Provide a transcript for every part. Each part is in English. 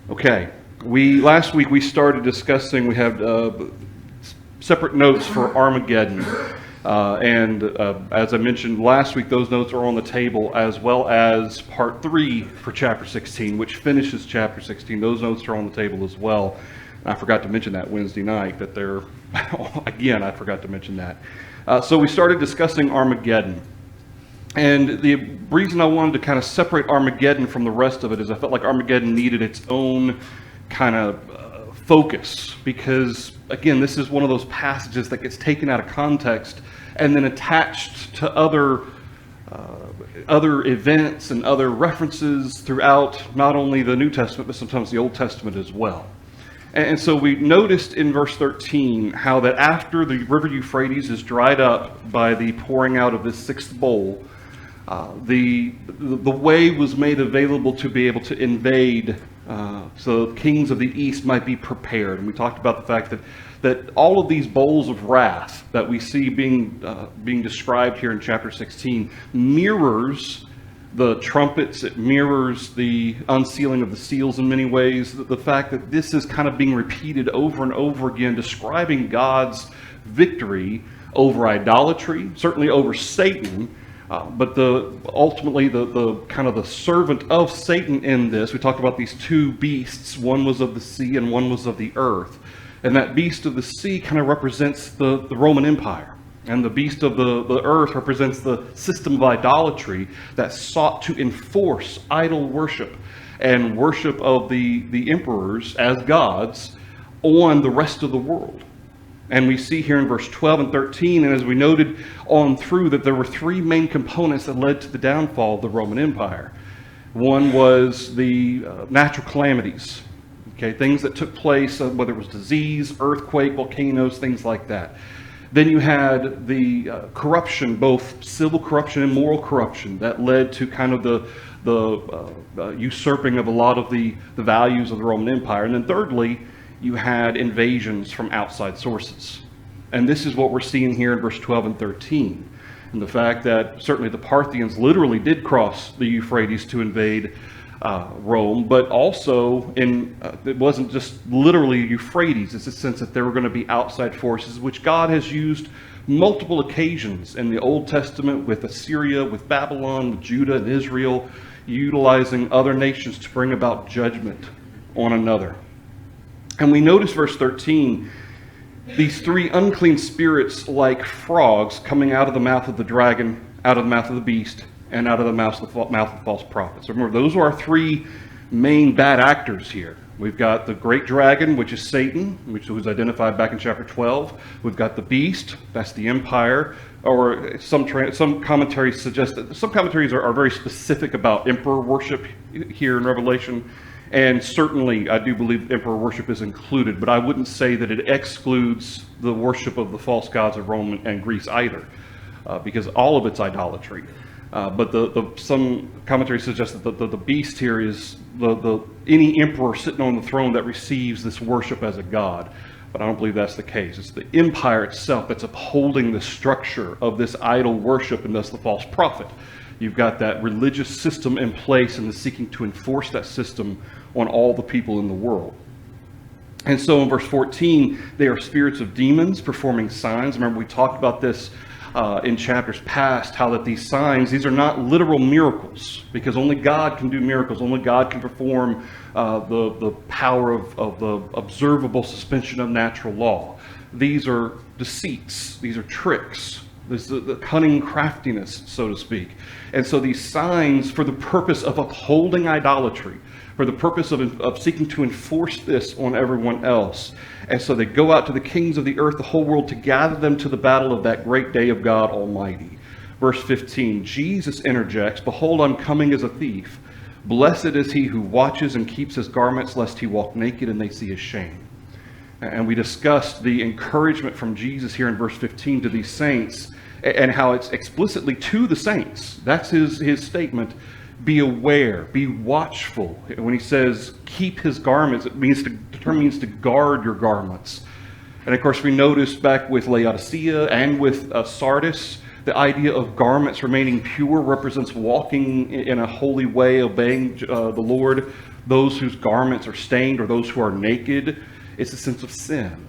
Okay, last week we started discussing, we have separate notes for Armageddon. As I mentioned last week, those notes are on the table, as well as part 3 for chapter 16, which finishes chapter 16. Those notes are on the table as well. I forgot to mention that Wednesday night, that they're, again, I forgot to mention that. So we started discussing Armageddon. And the reason I wanted to kind of separate Armageddon from the rest of it is I felt like Armageddon needed its own kind of focus, because, again, this is one of those passages that gets taken out of context and then attached to other events and other references throughout not only the New Testament, but sometimes the Old Testament as well. And so we noticed in verse 13 how that after the river Euphrates is dried up by the pouring out of this sixth bowl, the way was made available to be able to invade, so kings of the east might be prepared. And we talked about the fact that all of these bowls of wrath that we see being described here in chapter 16 mirrors the trumpets. It mirrors the unsealing of the seals in many ways. The fact that this is kind of being repeated over and over again, describing God's victory over idolatry, certainly over Satan, but ultimately the kind of the servant of Satan in this. We talked about these two beasts. One was of the sea and one was of the earth. And that beast of the sea kind of represents the Roman Empire. And the beast of the earth represents the system of idolatry that sought to enforce idol worship and worship of the emperors as gods on the rest of the world. And we see here in verse 12 and 13, and as we noted on through, that there were three main components that led to the downfall of the Roman Empire. One was the natural calamities, okay, things that took place, whether it was disease, earthquake, volcanoes, things like that. Then you had the corruption, both civil corruption and moral corruption, that led to kind of the usurping of a lot of the values of the Roman Empire. And then thirdly, you had invasions from outside sources. And this is what we're seeing here in verse 12 and 13. And the fact that certainly the Parthians literally did cross the Euphrates to invade Rome, but also it wasn't just literally Euphrates. It's a sense that there were going to be outside forces, which God has used multiple occasions in the Old Testament with Assyria, with Babylon, with Judah and Israel, utilizing other nations to bring about judgment on another. And we notice verse 13, these three unclean spirits like frogs coming out of the mouth of the dragon, out of the mouth of the beast, and out of the mouth of false prophets. Remember, those are our three main bad actors here. We've got the great dragon, which is Satan, which was identified back in chapter 12. We've got the beast, that's the empire. Or some commentaries suggest that some commentaries are very specific about emperor worship here in Revelation. And certainly, I do believe emperor worship is included, but I wouldn't say that it excludes the worship of the false gods of Rome and Greece either, because all of it's idolatry. But some commentaries suggest that the beast here is any emperor sitting on the throne that receives this worship as a god. But I don't believe that's the case. It's the empire itself that's upholding the structure of this idol worship, and thus the false prophet. You've got that religious system in place and the seeking to enforce that system on all the people in the world. And so in verse 14, they are spirits of demons performing signs. Remember, we talked about this in chapters past, how that these signs, these are not literal miracles, because only God can do miracles. Only God can perform the power of the observable suspension of natural law. These are deceits. These are tricks. This is the cunning craftiness, so to speak. And so these signs, for the purpose of upholding idolatry, for the purpose of seeking to enforce this on everyone else. And so they go out to the kings of the earth, the whole world, to gather them to the battle of that great day of God Almighty. Verse 15, Jesus interjects, "Behold, I'm coming as a thief. Blessed is he who watches and keeps his garments, lest he walk naked and they see his shame." And we discussed the encouragement from Jesus here in verse 15 to these saints, and how it's explicitly to the saints. That's his statement. Be aware, be watchful. When he says keep his garments, it means the term means to guard your garments. And of course, we noticed back with Laodicea and with Sardis, the idea of garments remaining pure represents walking in a holy way, obeying the Lord. those whose garments are stained or those who are naked. It's a sense of sin.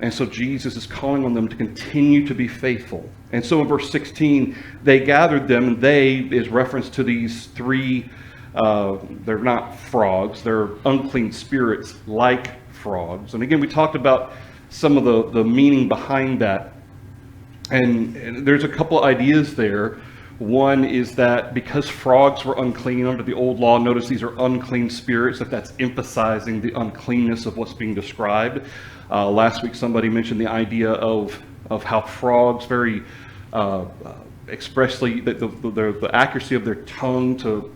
And so Jesus is calling on them to continue to be faithful. And so in verse 16, they gathered them, and they is reference to these three, they're not frogs, they're unclean spirits like frogs. And again, we talked about some of the meaning behind that. And there's a couple ideas there. One is that because frogs were unclean under the old law, notice these are unclean spirits, that's emphasizing the uncleanness of what's being described. Last week somebody mentioned the idea of how frogs very expressly, the accuracy of their tongue to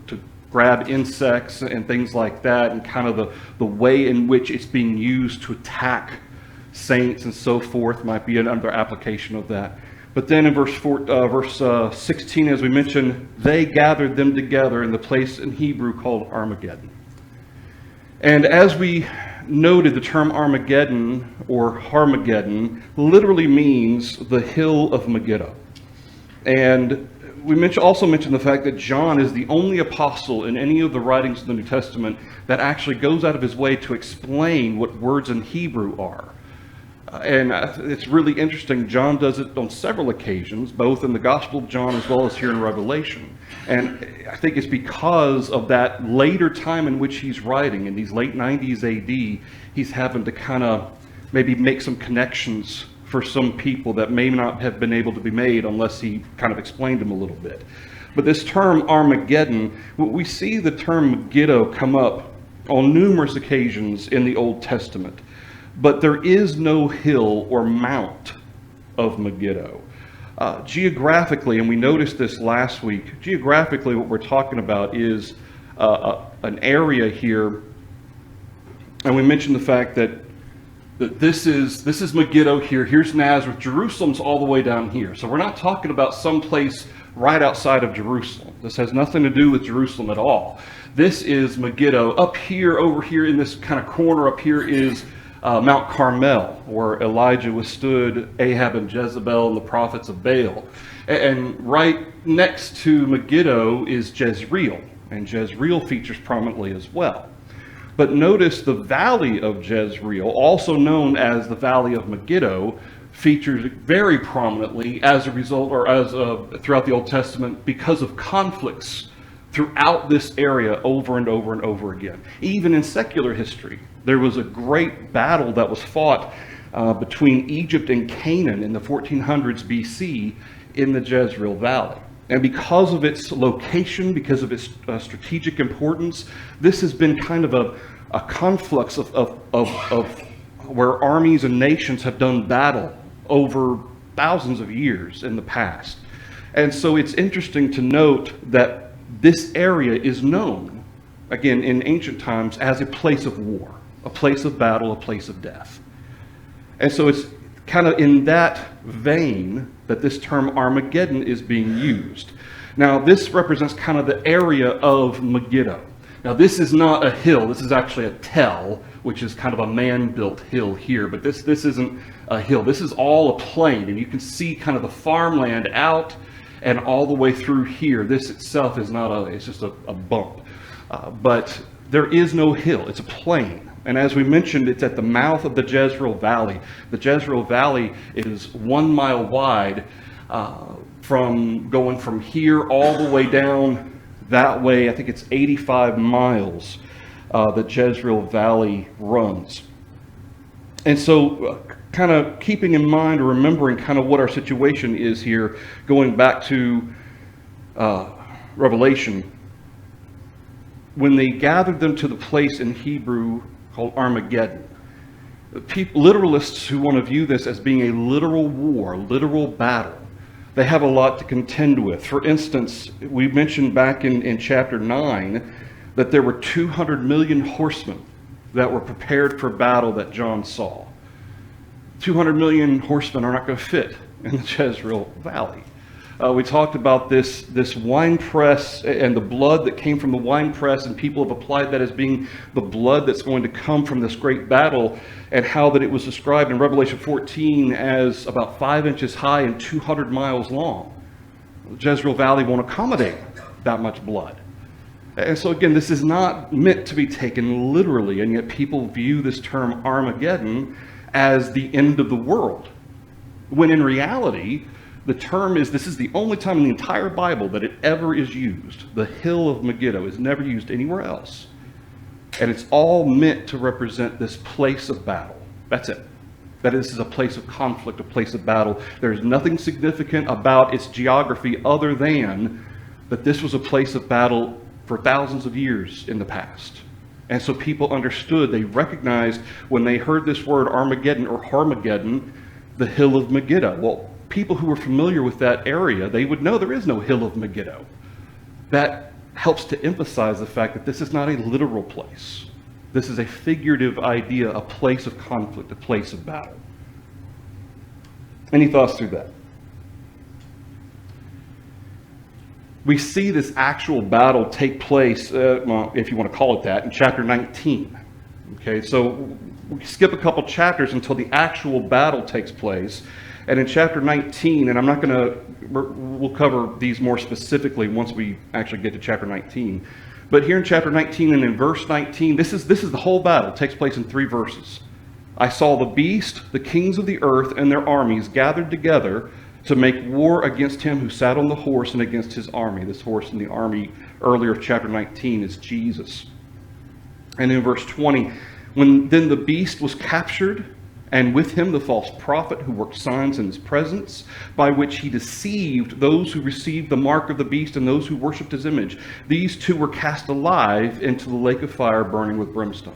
grab insects and things like that, and kind of the way in which it's being used to attack saints and so forth might be another application of that. But then in verse 16, as we mentioned, they gathered them together in the place in Hebrew called Armageddon. And as we noted, the term Armageddon or Armageddon literally means the hill of Megiddo. And we also mentioned the fact that John is the only apostle in any of the writings of the New Testament that actually goes out of his way to explain what words in Hebrew are. And it's really interesting. John does it on several occasions, both in the Gospel of John as well as here in Revelation. And I think it's because of that later time in which he's writing, in these late 90s AD, he's having to kind of maybe make some connections for some people that may not have been able to be made unless he kind of explained them a little bit. But this term Armageddon, we see the term Megiddo come up on numerous occasions in the Old Testament. But there is no hill or mount of Megiddo. Geographically, and we noticed this last week, geographically what we're talking about is an area here, and we mentioned the fact that this is Megiddo here, here's Nazareth, Jerusalem's all the way down here. So we're not talking about some place right outside of Jerusalem. This has nothing to do with Jerusalem at all. This is Megiddo. Up here, over here in this kind of corner up here is Mount Carmel, where Elijah withstood Ahab and Jezebel and the prophets of Baal. And right next to Megiddo is Jezreel, and Jezreel features prominently as well. But notice the valley of Jezreel, also known as the Valley of Megiddo, features very prominently as a result, or as throughout the Old Testament, because of conflicts throughout this area over and over and over again. Even in secular history, there was a great battle that was fought between Egypt and Canaan in the 1400s BC in the Jezreel Valley. And because of its location, because of its strategic importance, this has been kind of a conflux of where armies and nations have done battle over thousands of years in the past. And so it's interesting to note that this area is known, again, in ancient times as a place of war, a place of battle, a place of death. And so it's kind of in that vein that this term Armageddon is being used. Now, this represents kind of the area of Megiddo. Now, this is not a hill. This is actually a tell, which is kind of a man-built hill here. But this isn't a hill. This is all a plain, and you can see kind of the farmland out and all the way through here. This itself is not it's just a bump. But there is no hill. It's a plain. And as we mentioned, it's at the mouth of the Jezreel Valley. The Jezreel Valley is 1 mile wide, going from here all the way down that way. I think it's 85 miles the Jezreel Valley runs. And so kind of keeping in mind or remembering kind of what our situation is here, going back to Revelation, when they gathered them to the place in Hebrew called Armageddon, literalists who want to view this as being a literal war, literal battle, they have a lot to contend with. For instance, we mentioned back in chapter 9 that there were 200 million horsemen that were prepared for battle that John saw. 200 million horsemen are not going to fit in the Jezreel Valley. We talked about this wine press and the blood that came from the wine press, and people have applied that as being the blood that's going to come from this great battle, and how that it was described in Revelation 14 as about 5 inches high and 200 miles long. The Jezreel Valley won't accommodate that much blood. And so again, this is not meant to be taken literally, and yet people view this term Armageddon as the end of the world. When in reality, the term is, this is the only time in the entire Bible that it ever is used. The hill of Megiddo is never used anywhere else. And it's all meant to represent this place of battle. That's it. That this is a place of conflict, a place of battle. There's nothing significant about its geography other than that this was a place of battle for thousands of years in the past. And so people understood, they recognized when they heard this word Armageddon or Harmageddon, the hill of Megiddo. Well, people who were familiar with that area, they would know there is no hill of Megiddo. That helps to emphasize the fact that this is not a literal place. This is a figurative idea, a place of conflict, a place of battle. Any thoughts through that? We see this actual battle take place, well, if you want to call it that, in chapter 19. Okay, so we skip a couple chapters until the actual battle takes place. And in chapter 19, and I'm not going to, we'll cover these more specifically once we actually get to chapter 19. But here in chapter 19 and in verse 19, this is the whole battle. It takes place in 3 verses. I saw the beast, the kings of the earth, and their armies gathered together to make war against him who sat on the horse and against his army. This horse in the army earlier of chapter 19 is Jesus. And in verse 20, when then the beast was captured, and with him the false prophet who worked signs in his presence, by which he deceived those who received the mark of the beast and those who worshipped his image. These 2 were cast alive into the lake of fire burning with brimstone.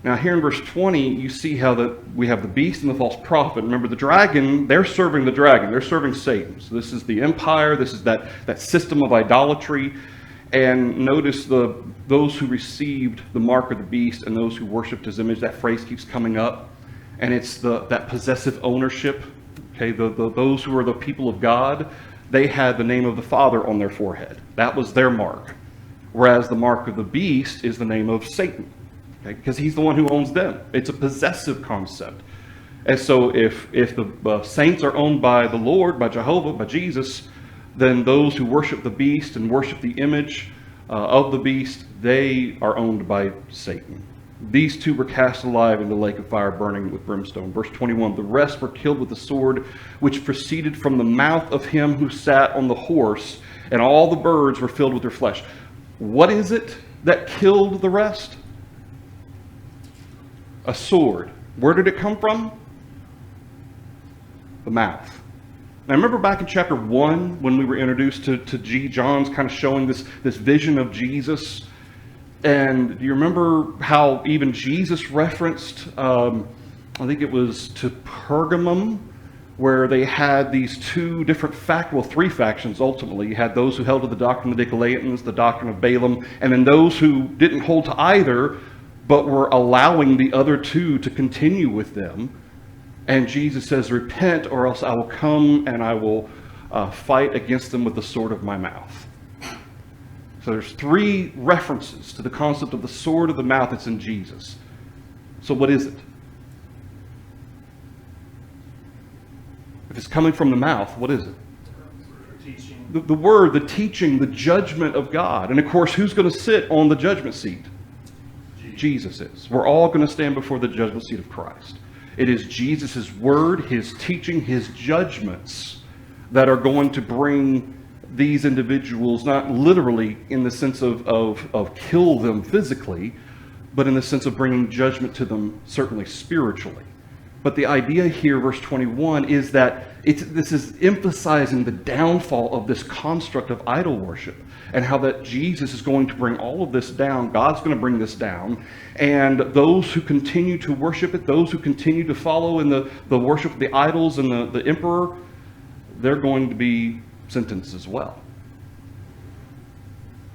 Now here in verse 20, you see how we have the beast and the false prophet. Remember, the dragon, they're serving the dragon. They're serving Satan. So this is the empire. This is that system of idolatry. And notice those who received the mark of the beast and those who worshipped his image. That phrase keeps coming up. And it's that possessive ownership. Okay, those who are the people of God, they had the name of the Father on their forehead. That was their mark. Whereas the mark of the beast is the name of Satan. Okay, because he's the one who owns them. It's a possessive concept. And so if the saints are owned by the Lord, by Jehovah, by Jesus, then those who worship the beast and worship the image of the beast, they are owned by Satan. These 2 were cast alive in the lake of fire burning with brimstone. Verse 21, the rest were killed with the sword which proceeded from the mouth of him who sat on the horse, and all the birds were filled with their flesh. What is it that killed the rest? A sword. Where did it come from? The mouth. Now remember back in chapter 1 when we were introduced to John's kind of showing this vision of Jesus? And do you remember how even Jesus referenced, I think it was to Pergamum, where they had these 2 different 3 factions ultimately. You had those who held to the doctrine of the Nicolaitans, the doctrine of Balaam, and then those who didn't hold to either, but were allowing the other 2 to continue with them. And Jesus says, repent, or else I will come and I will fight against them with the sword of my mouth. So there's 3 references to the concept of the sword of the mouth that's in Jesus. So what is it? If it's coming from the mouth, what is it? The word, the teaching, the judgment of God. And of course, who's going to sit on the judgment seat? Jesus is. We're all going to stand before the judgment seat of Christ. It is Jesus' word, his teaching, his judgments that are going to bring these individuals, not literally in the sense of kill them physically, but in the sense of bringing judgment to them, certainly spiritually. But the idea here, verse 21, is that this is emphasizing the downfall of this construct of idol worship, and how that Jesus is going to bring all of this down. God's going to bring this down, and those who continue to worship it, those who continue to follow in the worship of the idols and the emperor, they're going to be sentenced as well.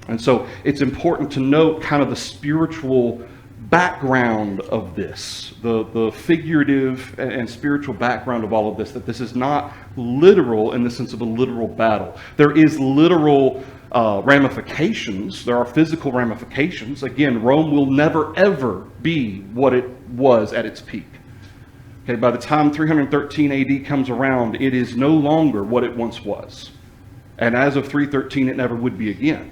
And so it's important to note kind of the spiritual background of this, the figurative and spiritual background of all of this, that this is not literal in the sense of a literal battle. There is literal ramifications. There are physical ramifications. Again, Rome will never ever be what it was at its peak. Okay, by the time 313 AD comes around, it is no longer what it once was. And as of 313, it never would be again.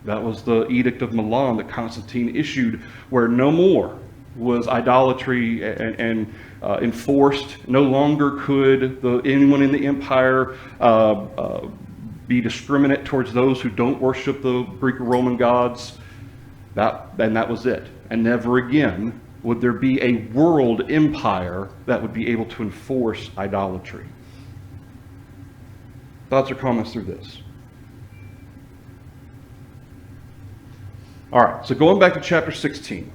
That was the Edict of Milan that Constantine issued, where no more was idolatry and enforced. No longer could anyone in the empire be discriminate towards those who don't worship the Greek or Roman gods. That was it. And never again would there be a world empire that would be able to enforce idolatry. Thoughts or comments through this? All right, so going back to chapter 16.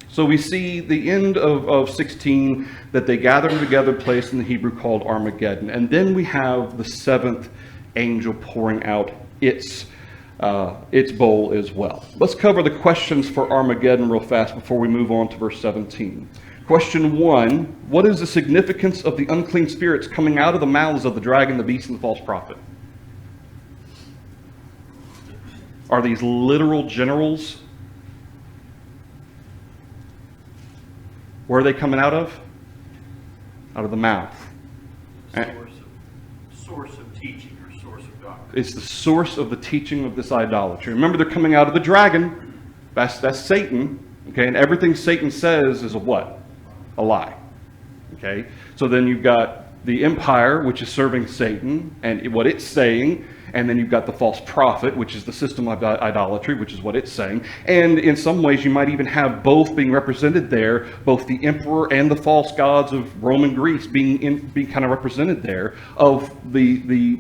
So we see the end of 16, that they gather together, place in the Hebrew called Armageddon. And then we have the seventh angel pouring out its bowl as well. Let's cover the questions for Armageddon real fast before we move on to verse 17. Question 1, what is the significance of the unclean spirits coming out of the mouths of the dragon, the beast, and the false prophet? Are these literal generals? Where are they coming out of? Out of the mouth. Source of teaching or source of doctrine. It's the source of the teaching of this idolatry. Remember, they're coming out of the dragon. That's Satan. Okay, and everything Satan says is a what? A lie. Okay, so then you've got the empire, which is serving Satan, and what it's saying. And then you've got the false prophet, which is the system of idolatry, which is what it's saying. And in some ways, you might even have both being represented there, both the emperor and the false gods of Roman Greece being kind of represented there, of the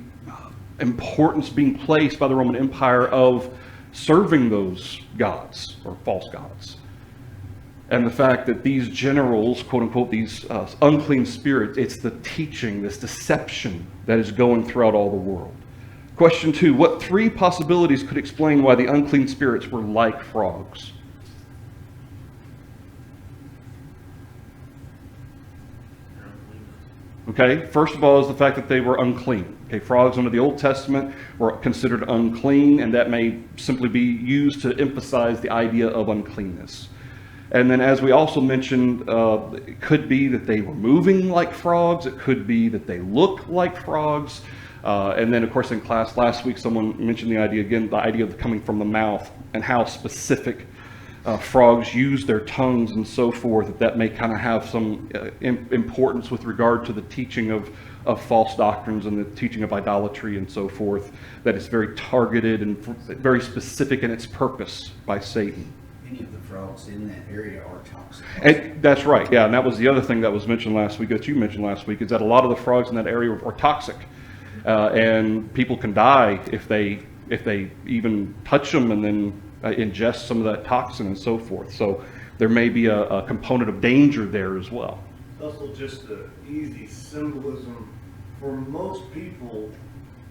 importance being placed by the Roman Empire of serving those gods, or false gods. And the fact that these generals, quote unquote, these unclean spirits, it's the teaching, this deception that is going throughout all the world. Question 2, what 3 possibilities could explain why the unclean spirits were like frogs? Okay, first of all is the fact that they were unclean. Okay, frogs under the Old Testament were considered unclean, and that may simply be used to emphasize the idea of uncleanness. And then, as we also mentioned, it could be that they were moving like frogs. It could be that they look like frogs. And then, of course, in class last week, someone mentioned the idea of coming from the mouth, and how specific frogs use their tongues and so forth, that may kind of have some importance with regard to the teaching of false doctrines and the teaching of idolatry and so forth, that it's very targeted and very specific in its purpose by Satan. Many of the frogs in that area are toxic. And that's right, yeah, and that was the other thing that was mentioned last week, that you mentioned last week, is that a lot of the frogs in that area are toxic. And people can die if they even touch them and then ingest some of that toxin and so forth. So there may be a component of danger there as well. It's also just an easy symbolism. For most people,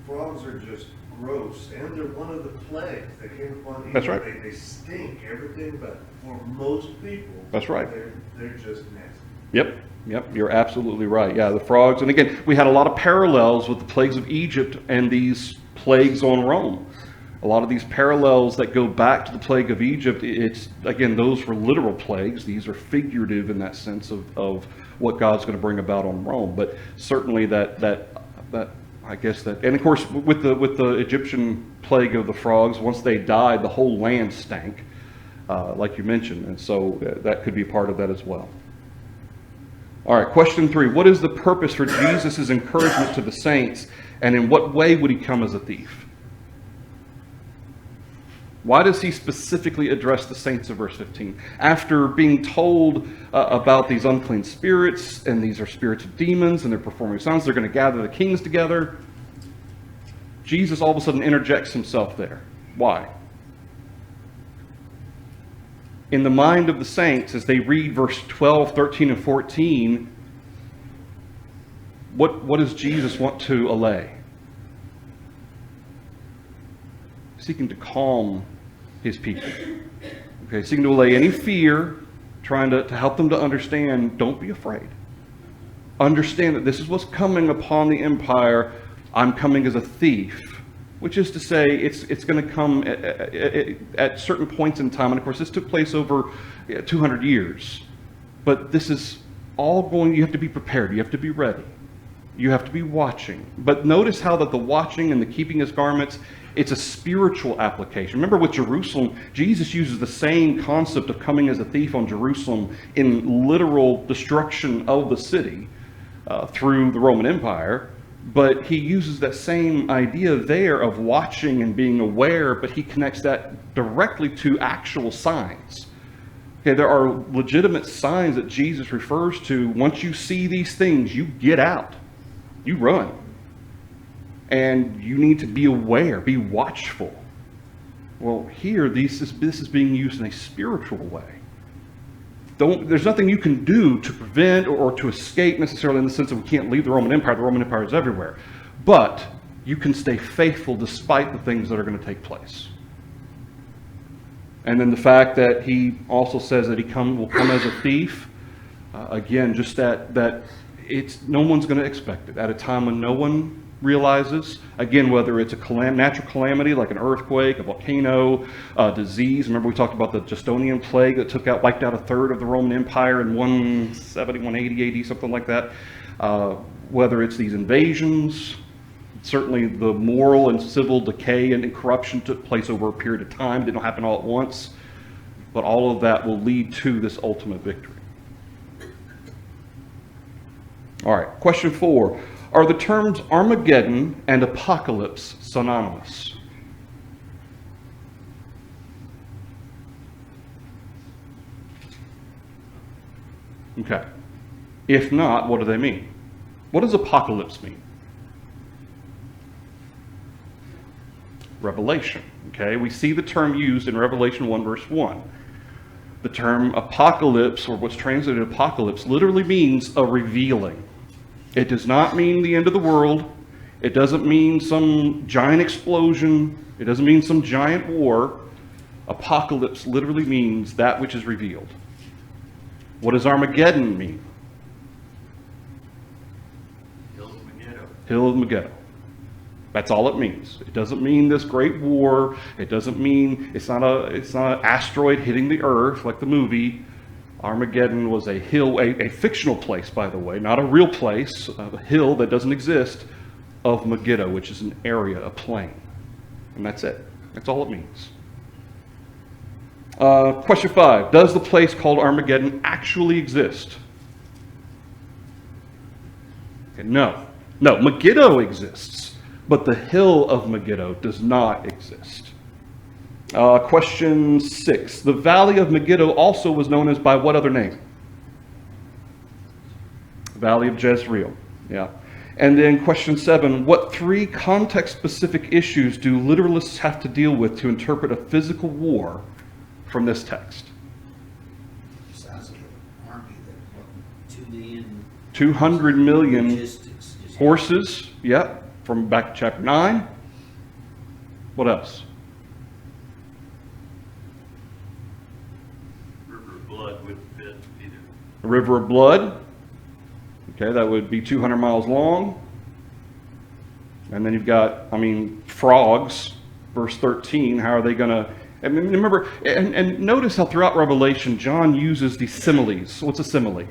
frogs are just gross, and they're one of the plagues that came upon Eve. That's right. They stink, everything, but for most people, that's right. They're just nasty. Yep, you're absolutely right. Yeah, the frogs. And again, we had a lot of parallels with the plagues of Egypt and these plagues on Rome. A lot of these parallels that go back to the plague of Egypt, it's, again, those were literal plagues. These are figurative in that sense of what God's going to bring about on Rome. But certainly that I guess that, and of course with the Egyptian plague of the frogs, once they died, the whole land stank, like you mentioned. And so that could be part of that as well. All right, question 3. What is the purpose for Jesus' encouragement to the saints, and in what way would he come as a thief? Why does he specifically address the saints of verse 15? After being told about these unclean spirits, and these are spirits of demons, and they're performing signs, they're going to gather the kings together, Jesus all of a sudden interjects himself there. Why? In the mind of the saints, as they read verse 12, 13, and 14, what does Jesus want to allay? Seeking to calm his people. Okay, seeking to allay any fear, trying to help them to understand, don't be afraid. Understand that this is what's coming upon the empire. I'm coming as a thief. Which is to say, it's going to come at certain points in time. And of course, this took place over 200 years. But this is all going, you have to be prepared. You have to be ready. You have to be watching. But notice how that the watching and the keeping his garments, It's a spiritual application. Remember with Jerusalem, Jesus uses the same concept of coming as a thief on Jerusalem in literal destruction of the city through the Roman Empire. But he uses that same idea there of watching and being aware, but he connects that directly to actual signs. Okay, there are legitimate signs that Jesus refers to. Once you see these things, you get out. You run. And you need to be aware, be watchful. Well, here, this is being used in a spiritual way. There's nothing you can do to prevent or to escape necessarily in the sense that we can't leave the Roman Empire. The Roman Empire is everywhere. But you can stay faithful despite the things that are going to take place. And then the fact that he also says that he will come as a thief. Again, just that no one's going to expect it. At a time when no one realizes, again, whether it's a natural calamity like an earthquake, a volcano, disease. Remember we talked about the Justinian plague that wiped out a third of the Roman Empire in 170, 180 AD, something like that. Whether it's these invasions, certainly the moral and civil decay and corruption took place over a period of time, didn't happen all at once, but all of that will lead to this ultimate victory. All right, question 4. Are the terms Armageddon and apocalypse synonymous? Okay. If not, what do they mean? What does apocalypse mean? Revelation. Okay, we see the term used in Revelation 1 verse 1. The term apocalypse, or what's translated apocalypse, literally means a revealing. It does not mean the end of the world. It doesn't mean some giant explosion. It doesn't mean some giant war. Apocalypse literally means that which is revealed. What does Armageddon mean? Hill of Megiddo. Hill of Megiddo. That's all it means. It doesn't mean this great war. It doesn't mean it's not an asteroid hitting the earth like the movie. Armageddon was a hill, a fictional place, by the way, not a real place, a hill that doesn't exist, of Megiddo, which is an area, a plain. And that's it. That's all it means. Question 5. Does the place called Armageddon actually exist? Okay, no. No, Megiddo exists, but the hill of Megiddo does not exist. Question 6. The Valley of Megiddo also was known as by what other name? Valley of Jezreel. Yeah. And then question 7. What 3 context-specific issues do literalists have to deal with to interpret a physical war from this text? Size of the army, that 2 million. 200 million Logistics. horses. Yep. From back to chapter 9. What else? River of blood would fit either. A river of blood. Okay, that would be 200 miles long. And then you've got, frogs, verse 13. How are they going to... And remember, and notice how throughout Revelation, John uses these similes. What's a simile?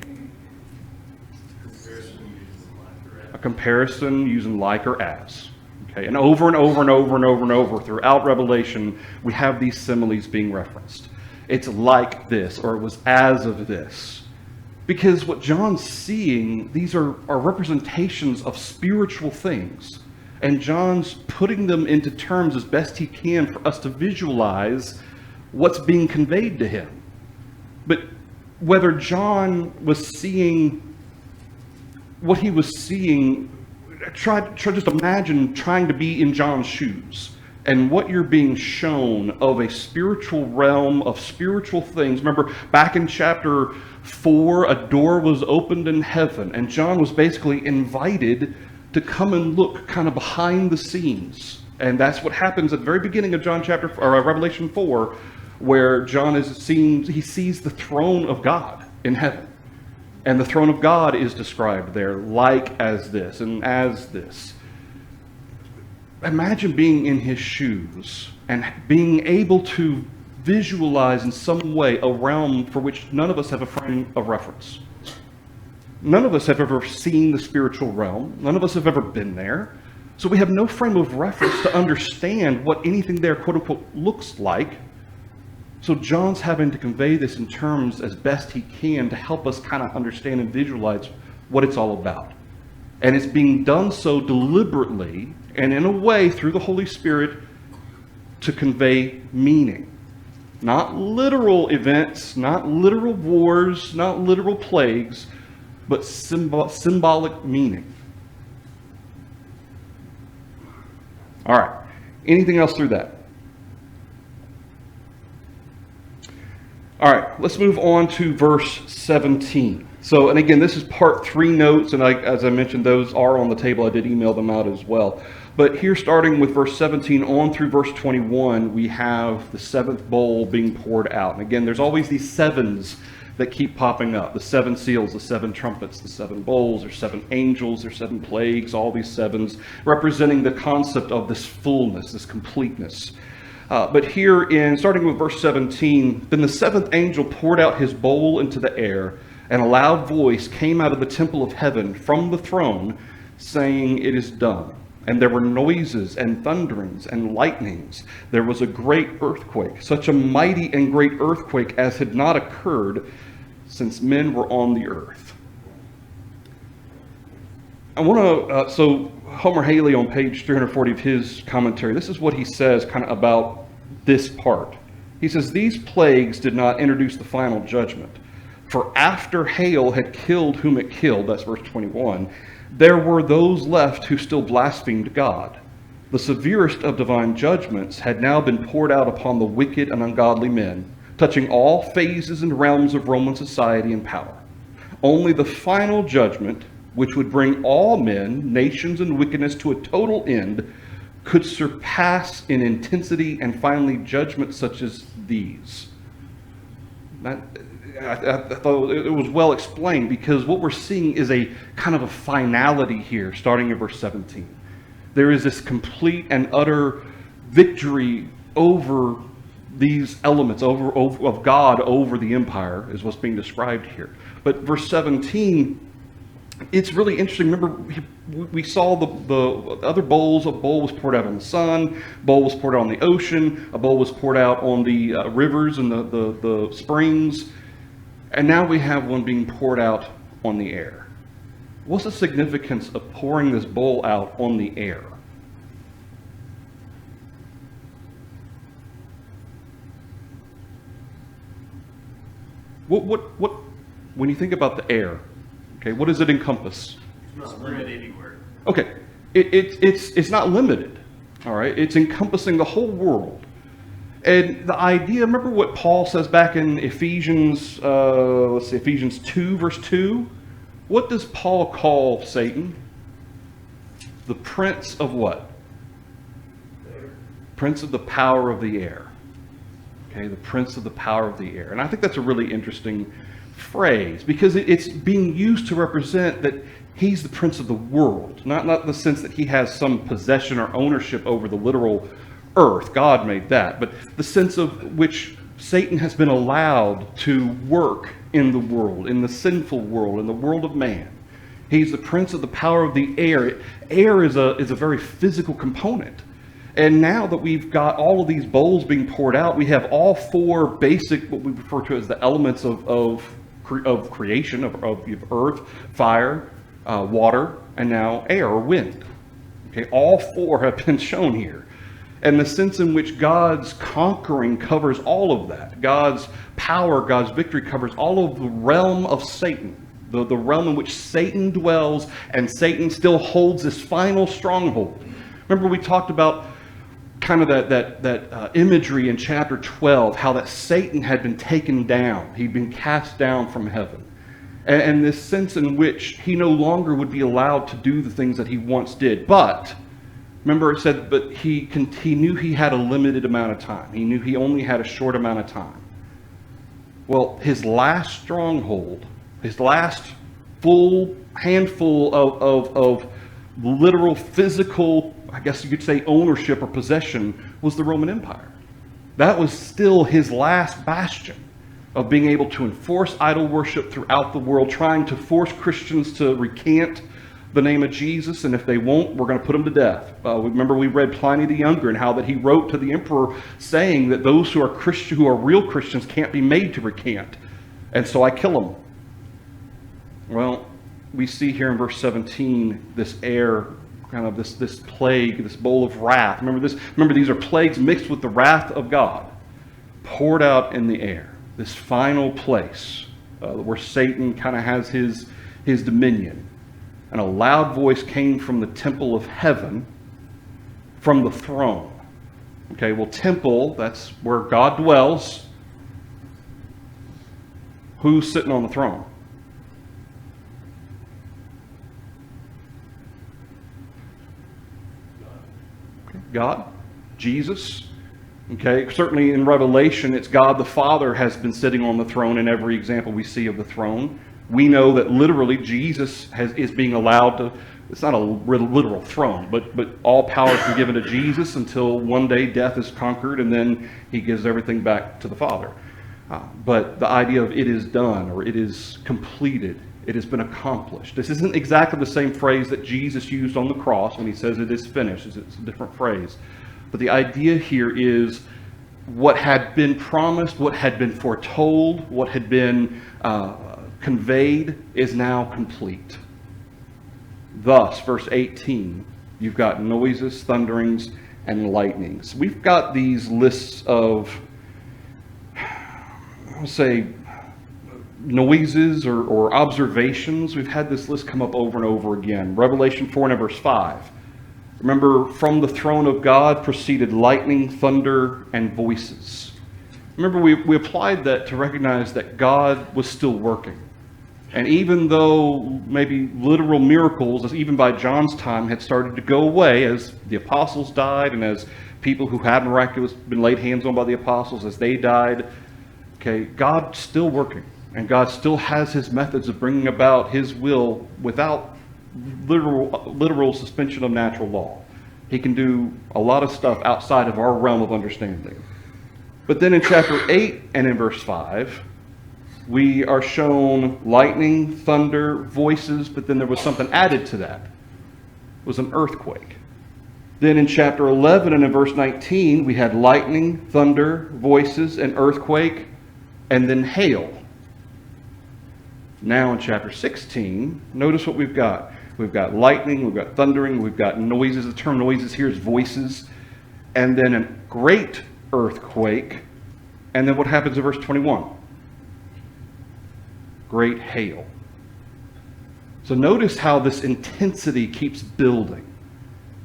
A comparison using like or as. Okay, and over and over and over and over and over throughout Revelation, we have these similes being referenced. It's like this, or it was as of this. Because what John's seeing, these are representations of spiritual things. And John's putting them into terms as best he can for us to visualize what's being conveyed to him. But whether John was seeing what he was seeing, try just imagine trying to be in John's shoes. And what you're being shown of a spiritual realm, of spiritual things. Remember, back in chapter 4, a door was opened in heaven, and John was basically invited to come and look kind of behind the scenes. And that's what happens at the very beginning of Revelation 4, where John he sees the throne of God in heaven. And the throne of God is described there like as this and as this. Imagine being in his shoes and being able to visualize in some way a realm for which none of us have a frame of reference. None of us have ever seen the spiritual realm. None of us have ever been there. So we have no frame of reference to understand what anything there, quote unquote, looks like. So John's having to convey this in terms as best he can to help us kind of understand and visualize what it's all about. And it's being done so deliberately and in a way through the Holy Spirit to convey meaning. Not literal events, not literal wars, not literal plagues, but symbolic meaning. All right. Anything else through that? All right, let's move on to verse 17. So, and again, this is part 3 notes, and as I mentioned, those are on the table. I did email them out as well. But here, starting with verse 17 on through verse 21, we have the 7th bowl being poured out. And again, there's always these 7s that keep popping up. The 7 seals, the 7 trumpets, the 7 bowls, there's 7 angels, there's 7 plagues, all these 7s representing the concept of this fullness, this completeness. But here starting with verse 17, then the 7th angel poured out his bowl into the air, and a loud voice came out of the temple of heaven from the throne, saying, "It is done." And there were noises and thunderings and lightnings. There was a great earthquake, such a mighty and great earthquake as had not occurred since men were on the earth. I want to, so Homer Haley on page 340 of his commentary, this is what he says kind of about this part. He says, "These plagues did not introduce the final judgment. For after hail had killed whom it killed," that's verse 21, "there were those left who still blasphemed God. The severest of divine judgments had now been poured out upon the wicked and ungodly men, touching all phases and realms of Roman society and power. Only the final judgment, which would bring all men, nations, and wickedness to a total end, could surpass in intensity and finally judgments such as these." I thought it was well explained, because what we're seeing is a kind of a finality here, starting in verse 17. There is this complete and utter victory over these elements, of God over the empire, is what's being described here. But verse 17, it's really interesting. Remember, we saw the other bowls. A bowl was poured out on the sun, a bowl was poured out on the ocean, a bowl was poured out on the rivers and the springs, and now we have one being poured out on the air. What's the significance of pouring this bowl out on the air? What when you think about the air, okay, what does it encompass? It's not limited anywhere. Okay, it's not limited, all right? It's encompassing the whole world. And the idea, remember what Paul says back in Ephesians, Ephesians 2, verse 2? What does Paul call Satan? The prince of what? Prince of the power of the air. Okay, the prince of the power of the air. And I think that's a really interesting phrase, because it's being used to represent that he's the prince of the world, not in the sense that he has some possession or ownership over the literal earth. God made that, but the sense of which Satan has been allowed to work in the world, in the sinful world, in the world of man. He's the prince of the power of the air. Air is a very physical component. And now that we've got all of these bowls being poured out, we have all 4 basic, what we refer to as the elements of creation, of earth, fire, water, and now air or wind. Okay, all 4 have been shown here. And the sense in which God's conquering covers all of that. God's power, God's victory covers all of the realm of Satan. The realm in which Satan dwells, and Satan still holds this final stronghold. Remember, we talked about kind of that imagery in chapter 12, how that Satan had been taken down. He'd been cast down from heaven. And this sense in which he no longer would be allowed to do the things that he once did. But, remember it said, but he knew he had a limited amount of time. He knew he only had a short amount of time. Well, his last stronghold, his last full handful of literal physical, I guess you could say, ownership or possession, was the Roman Empire. That was still his last bastion of being able to enforce idol worship throughout the world, trying to force Christians to recant the name of Jesus, and if they won't, we're going to put them to death. Remember, we read Pliny the Younger and how that he wrote to the emperor saying that those who are Christian, who are real Christians, can't be made to recant, and so I kill them. Well, we see here in verse 17 this air, kind of this plague, this bowl of wrath. Remember, these are plagues mixed with the wrath of God, poured out in the air. This final place where Satan kind of has his dominion. And a loud voice came from the temple of heaven, from the throne. Okay, well, temple, that's where God dwells. Who's sitting on the throne? Okay, God, Jesus. Okay, certainly in Revelation, it's God the Father has been sitting on the throne in every example we see of the throne. We know that literally Jesus is being allowed to, it's not a literal throne, but all power has been given to Jesus until one day death is conquered and then he gives everything back to the Father. But the idea of it is done or it is completed, it has been accomplished. This isn't exactly the same phrase that Jesus used on the cross when he says it is finished. It's a different phrase. But the idea here is what had been promised, what had been foretold, what had been conveyed is now complete. Thus, verse 18, you've got noises, thunderings, and lightnings. We've got these lists of, I'll say, noises or observations. We've had this list come up over and over again. Revelation 4 and verse 5. Remember, from the throne of God proceeded lightning, thunder, and voices. Remember, we applied that to recognize that God was still working. And even though maybe literal miracles, even by John's time, had started to go away as the apostles died and as people who had miraculously been laid hands on by the apostles, as they died, okay, God's still working. And God still has his methods of bringing about his will without literal suspension of natural law. He can do a lot of stuff outside of our realm of understanding. But then in chapter 8 and in verse 5, we are shown lightning, thunder, voices, but then there was something added to that. It was an earthquake. Then in chapter 11 and in verse 19, we had lightning, thunder, voices, an earthquake, and then hail. Now in chapter 16, notice what we've got. We've got lightning, we've got thundering, we've got noises. The term noises here is voices. And then a great earthquake. And then what happens in verse 21? Great hail. So notice how this intensity keeps building.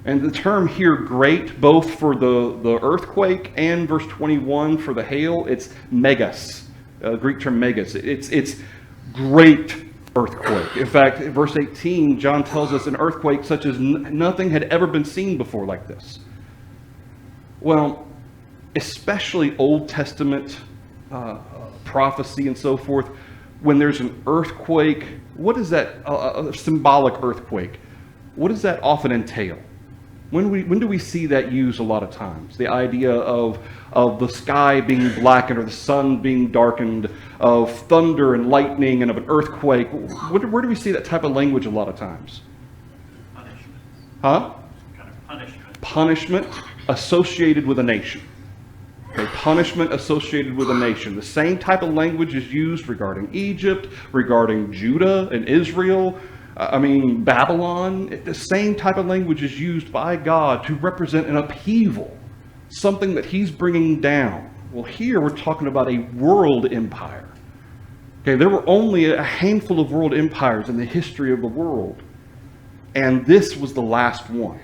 And the term here, great, both for the earthquake and verse 21 for the hail, it's megas. Greek term megas. It's great earthquake. In fact, in verse 18, John tells us an earthquake such as nothing had ever been seen before like this. Well, especially Old Testament prophecy and so forth, when there's an earthquake, what is that, a symbolic earthquake? What does that often entail? When do we see that used a lot of times? The idea of the sky being blackened or the sun being darkened, of thunder and lightning and of an earthquake. Where do we see that type of language a lot of times? Punishment. Huh? Kind of punishment. Punishment associated with a nation. Okay, punishment associated with a nation. The same type of language is used regarding Egypt, regarding Judah and Israel. Babylon. The same type of language is used by God to represent an upheaval, something that he's bringing down. Well, here we're talking about a world empire. Okay, there were only a handful of world empires in the history of the world, and this was the last one.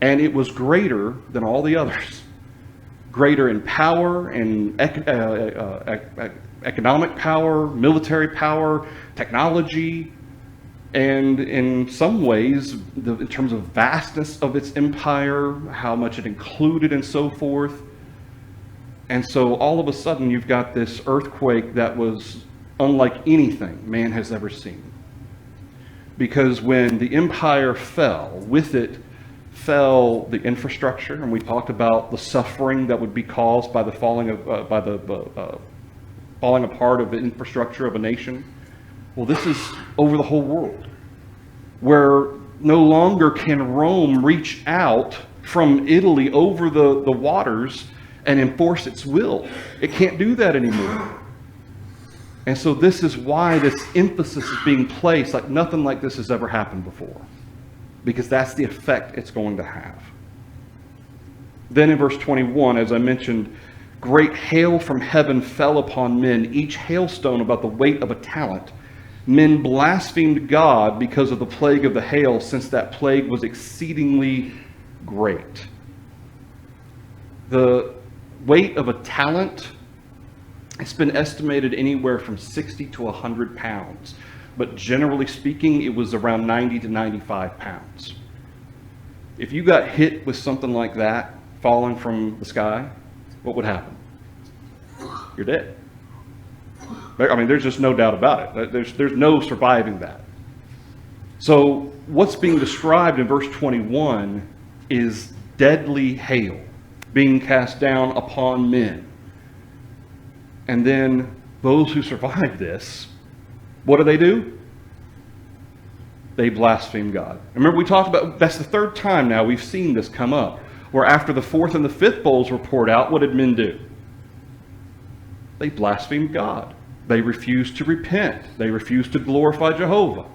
And it was greater than all the others. Greater in power and economic power, military power, technology, and in some ways, in terms of vastness of its empire, how much it included and so forth. And so all of a sudden, you've got this earthquake that was unlike anything man has ever seen. Because when the empire fell, with it fell the infrastructure, and we talked about the suffering that would be caused by the falling apart of the infrastructure of a nation. Well, this is over the whole world. where no longer can Rome reach out from Italy over the waters and enforce its will. It can't do that anymore. And so this is why this emphasis is being placed like nothing like this has ever happened before, because that's the effect it's going to have. Then in verse 21, as I mentioned, great hail from heaven fell upon men, each hailstone about the weight of a talent. Men blasphemed God because of the plague of the hail, since that plague was exceedingly great. The weight of a talent, it's been estimated anywhere from 60 to 100 pounds. But generally speaking, it was around 90 to 95 pounds. If you got hit with something like that falling from the sky, what would happen? You're dead. I mean, there's just no doubt about it. There's no surviving that. So what's being described in verse 21 is deadly hail being cast down upon men. And then those who survive this, what do? They blaspheme God. Remember, we talked about, that's the third time now we've seen this come up, where after the fourth and the fifth bowls were poured out, what did men do? They blasphemed God. They refused to repent. They refused to glorify Jehovah.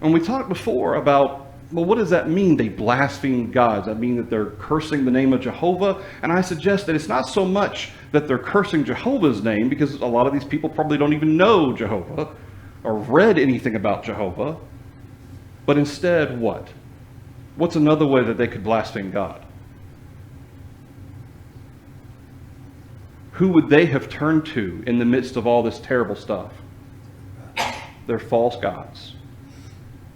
And we talked before about, well, what does that mean, they blaspheme God? Does that mean that they're cursing the name of Jehovah? And I suggest that it's not so much that they're cursing Jehovah's name, because a lot of these people probably don't even know Jehovah or read anything about Jehovah. But instead, what? What's another way that they could blaspheme God? Who would they have turned to in the midst of all this terrible stuff? Their false gods.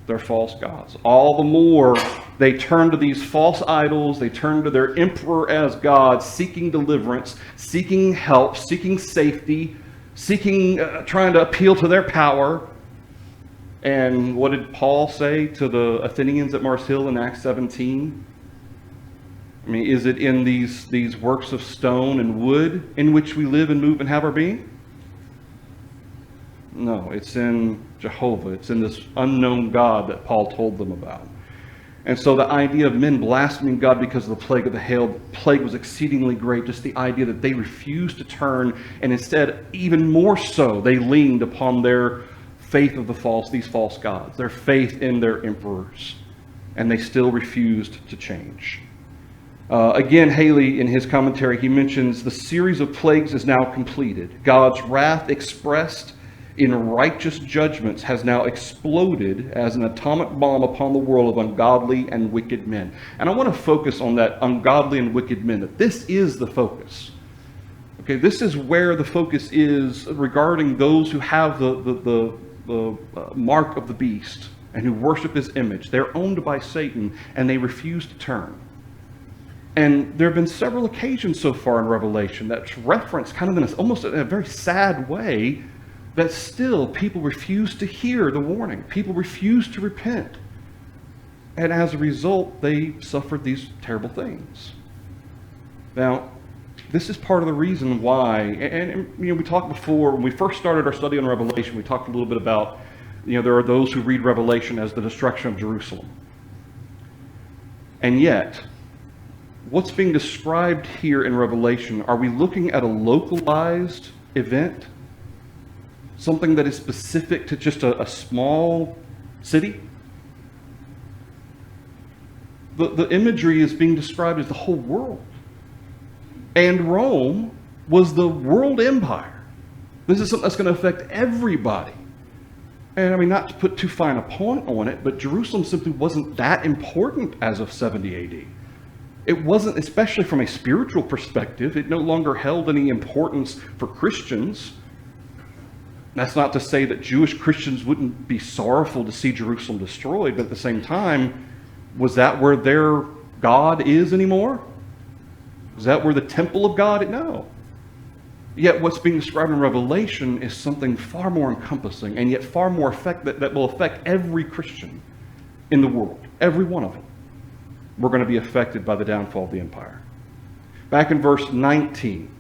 Their false gods. All the more they turn to these false idols, they turn to their emperor as God, seeking deliverance, seeking help, seeking safety, trying to appeal to their power. And what did Paul say to the Athenians at Mars Hill in Acts 17? I mean, is it in these works of stone and wood in which we live and move and have our being? No, it's in Jehovah. It's in this unknown God that Paul told them about. And so the idea of men blaspheming God because of the plague of the hail, the plague was exceedingly great. Just the idea that they refused to turn, and instead, even more so, they leaned upon their faith of these false gods, their faith in their emperors, and they still refused to change. Again, Haley, in his commentary, he mentions the series of plagues is now completed. God's wrath expressed in righteous judgments has now exploded as an atomic bomb upon the world of ungodly and wicked men. And I want to focus on that ungodly and wicked men, that this is the focus. Okay, this is where the focus is regarding those who have the mark of the beast and who worship his image. They're owned by Satan and they refuse to turn. And there have been several occasions so far in Revelation that's referenced kind of almost in a very sad way, that still people refuse to hear the warning. People refuse to repent. And as a result, they suffered these terrible things. Now, this is part of the reason why, and we talked before, when we first started our study on Revelation, we talked a little bit about, there are those who read Revelation as the destruction of Jerusalem. And yet, what's being described here in Revelation, are we looking at a localized event? Something that is specific to just a small city? The imagery is being described as the whole world. And Rome was the world empire. This is something that's going to affect everybody. And I mean, not to put too fine a point on it, but Jerusalem simply wasn't that important as of 70 AD. It wasn't, especially from a spiritual perspective, it no longer held any importance for Christians. That's not to say that Jewish Christians wouldn't be sorrowful to see Jerusalem destroyed, but at the same time, was that where their God is anymore? Is that where the temple of God is? No. Yet what's being described in Revelation is something far more encompassing, and yet far more that will affect every Christian in the world. Every one of them. We're going to be affected by the downfall of the empire. Back in verse 19.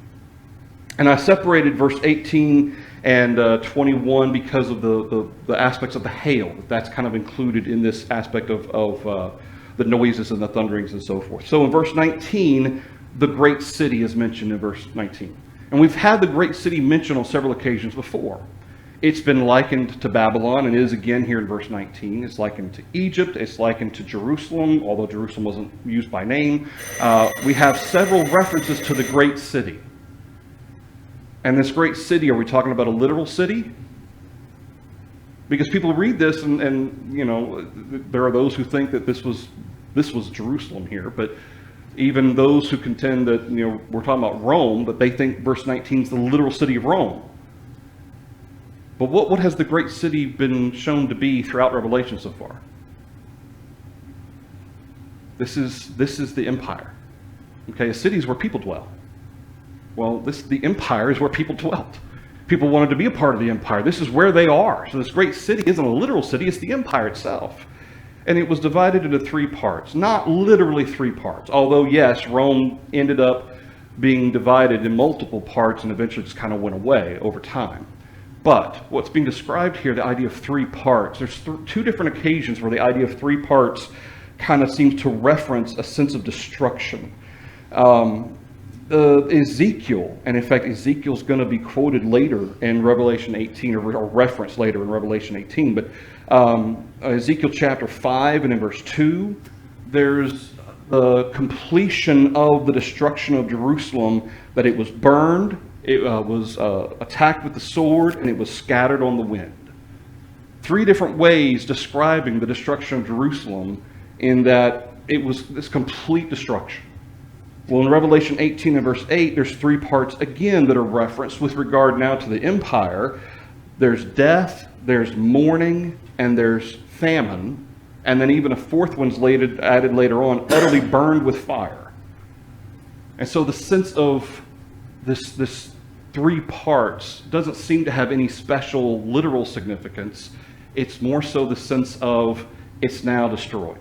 And I separated verse 18 And 21 because of the aspects of the hail. That's kind of included in this aspect of the noises and the thunderings and so forth. So in verse 19, the great city is mentioned in verse 19. And we've had the great city mentioned on several occasions before. It's been likened to Babylon and is again here in verse 19. It's likened to Egypt. It's likened to Jerusalem, although Jerusalem wasn't used by name. We have several references to the great city. And this great city, are we talking about a literal city? Because people read this and you know, there are those who think that this was Jerusalem here, but even those who contend that, you know, we're talking about Rome, but they think verse 19 is the literal city of Rome. But what has the great city been shown to be throughout Revelation so far? This is the empire. Okay, a city is where people dwell. Well, the empire is where people dwelt. People wanted to be a part of the empire. This is where they are. So this great city isn't a literal city, it's the empire itself. And it was divided into 3 parts. Not literally 3 parts, although yes, Rome ended up being divided in multiple parts and eventually just kind of went away over time. But what's being described here, the idea of 3 parts, there's 2 different occasions where the idea of 3 parts kind of seems to reference a sense of destruction. Ezekiel, and in fact Ezekiel's going to be quoted later in Revelation 18, or referenced later in Revelation 18, but Ezekiel chapter 5 and in verse 2, there's the completion of the destruction of Jerusalem, that it was burned, it was attacked with the sword, and it was scattered on the wind. 3 different ways describing the destruction of Jerusalem, in that it was this complete destruction. Well, in Revelation 18 and verse 8, there's 3 parts again that are referenced with regard now to the empire. There's death, there's mourning, and there's famine. And then even a 4th one's added later on, utterly burned with fire. And so the sense of this 3 parts doesn't seem to have any special literal significance. It's more so the sense of it's now destroyed.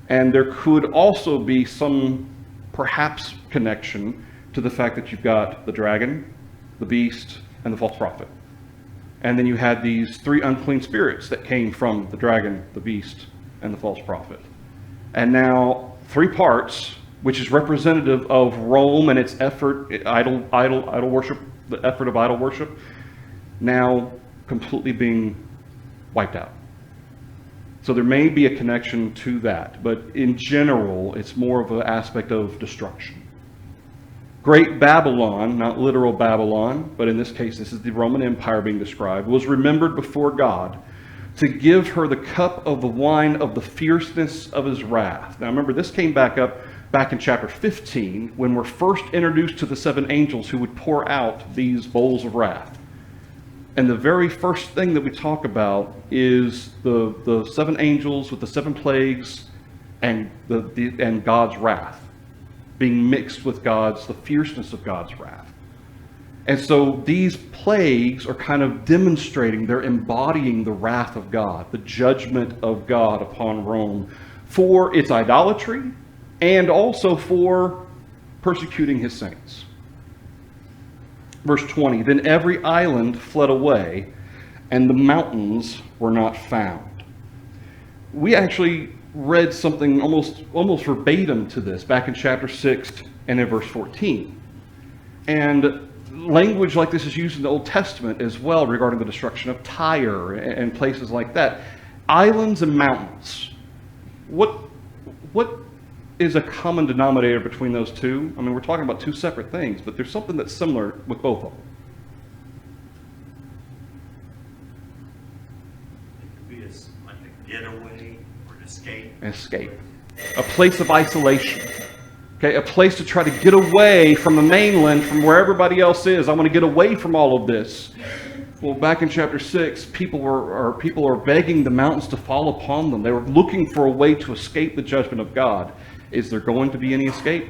And there could also be some perhaps connection to the fact that you've got the dragon, the beast, and the false prophet. And then you had these 3 unclean spirits that came from the dragon, the beast, and the false prophet. And now 3 parts, which is representative of Rome and its effort, idol worship, the effort of idol worship, now completely being wiped out. So there may be a connection to that, but in general, it's more of an aspect of destruction. Great Babylon, not literal Babylon, but in this case, this is the Roman Empire being described, was remembered before God to give her the cup of the wine of the fierceness of his wrath. Now remember, this came back in chapter 15, when we're first introduced to the 7 angels who would pour out these bowls of wrath. And the very first thing that we talk about is the 7 angels with the 7 plagues and God's wrath being mixed with the fierceness of God's wrath. And so these plagues are kind of demonstrating, they're embodying the wrath of God, the judgment of God upon Rome for its idolatry and also for persecuting his saints. Verse 20, then every island fled away, and the mountains were not found. We actually read something almost verbatim to this back in chapter 6 and in verse 14. And language like this is used in the Old Testament as well regarding the destruction of Tyre and places like that. Islands and mountains. What is a common denominator between those two? I mean, we're talking about 2 separate things, but there's something that's similar with both of them. It could be like a getaway or an escape. An escape. A place of isolation. Okay, a place to try to get away from the mainland, from where everybody else is. I want to get away from all of this. Well, back in chapter 6, people are begging the mountains to fall upon them. They were looking for a way to escape the judgment of God. Is there going to be any escape?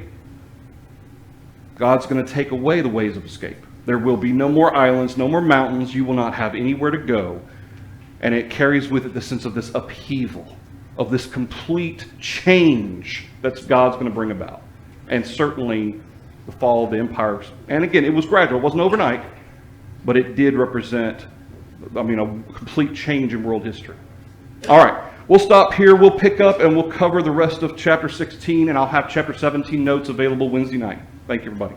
God's going to take away the ways of escape. There will be no more islands, no more mountains. You will not have anywhere to go. And it carries with it the sense of this upheaval, of this complete change that God's going to bring about. And certainly the fall of the empires. And again, it was gradual. It wasn't overnight. but it did represent, I mean, a complete change in world history. All right, we'll stop here. We'll pick up and we'll cover the rest of chapter 16, and I'll have chapter 17 notes available Wednesday night. Thank you, everybody.